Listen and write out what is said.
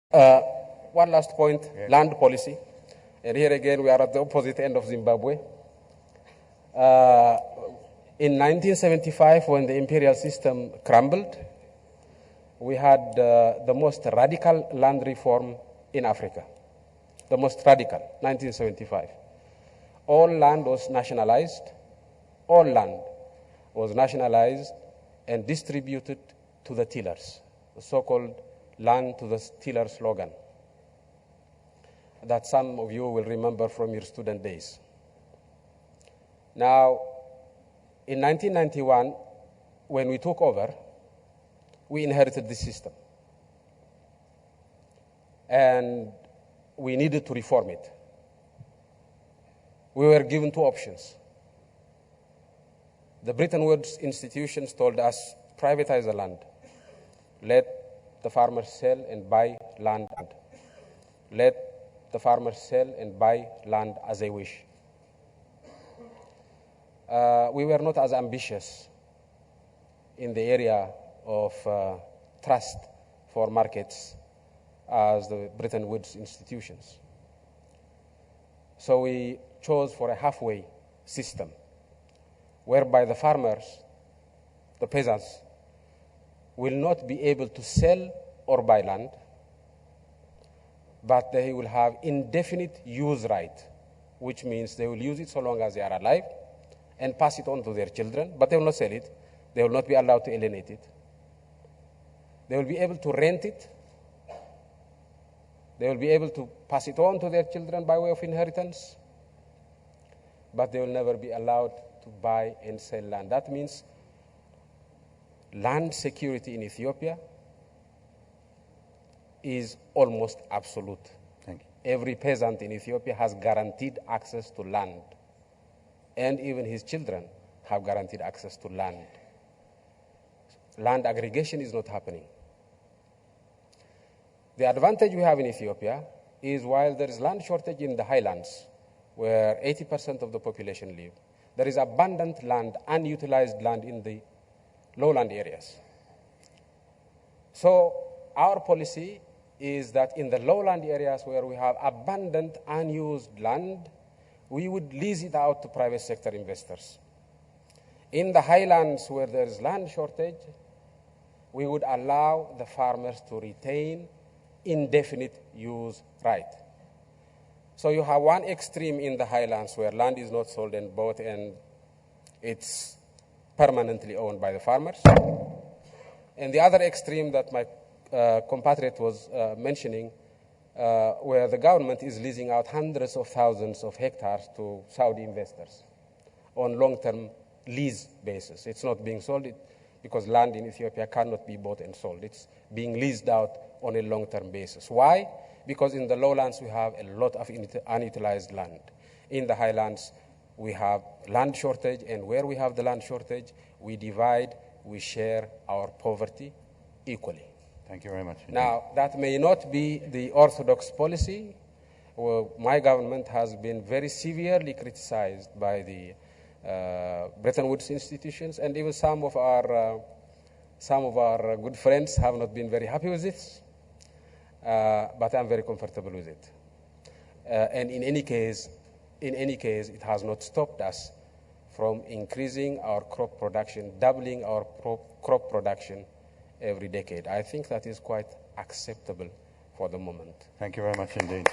One last point, land policy. And here again, we are at the opposite end of Zimbabwe. In 1975, when the imperial system crumbled, we had the most radical land reform in Africa. The most radical, 1975. All land was nationalized. All land was nationalized and distributed to the tillers, the so-called land to the tiller slogan that some of you will remember from your student days. Now, in 1991, when we took over, we inherited this system. And we needed to reform it. We were given two options. The Bretton Woods institutions told us, privatize the land. Let the farmers sell and buy land. Let the farmers sell and buy land as they wish. We were not as ambitious in the area of trust for markets as the Bretton Woods institutions. So we chose for a halfway system whereby the farmers, the peasants, will not be able to sell or buy land, but they will have indefinite use right, which means they will use it so long as they are alive and pass it on to their children, but they will not sell it. They will not be allowed to alienate it. They will be able to rent it. They will be able to pass it on to their children by way of inheritance, but they will never be allowed to buy and sell land. That means land security in Ethiopia is almost absolute. Thank you. Every peasant in Ethiopia has guaranteed access to land, and even his children have guaranteed access to land. Land aggregation is not happening. The advantage we have in Ethiopia is while there is land shortage in the highlands, where 80% of the population live, there is abundant land, unutilized land in the lowland areas. So our policy is that in the lowland areas where we have abundant unused land, we would lease it out to private sector investors. In the highlands where there is land shortage, we would allow the farmers to retain indefinite use right. So you have one extreme in the highlands where land is not sold and bought and it's permanently owned by the farmers. And the other extreme that my compatriot was mentioning, where the government is leasing out hundreds of thousands of hectares to Saudi investors on long-term lease basis. It's not being sold because land in Ethiopia cannot be bought and sold. It's being leased out on a long-term basis. Why? Because in the lowlands we have a lot of unutilized land. In the highlands we have land shortage, and where we have the land shortage, we divide, we share our poverty equally. Thank you very much. Now, that may not be the orthodox policy. Well, my government has been very severely criticized by the Bretton Woods institutions, and even some of our good friends have not been very happy with this. But I'm very comfortable with it. And in any case, it has not stopped us from increasing our crop production, doubling our crop production every decade. I think that is quite acceptable for the moment. Thank you very much indeed.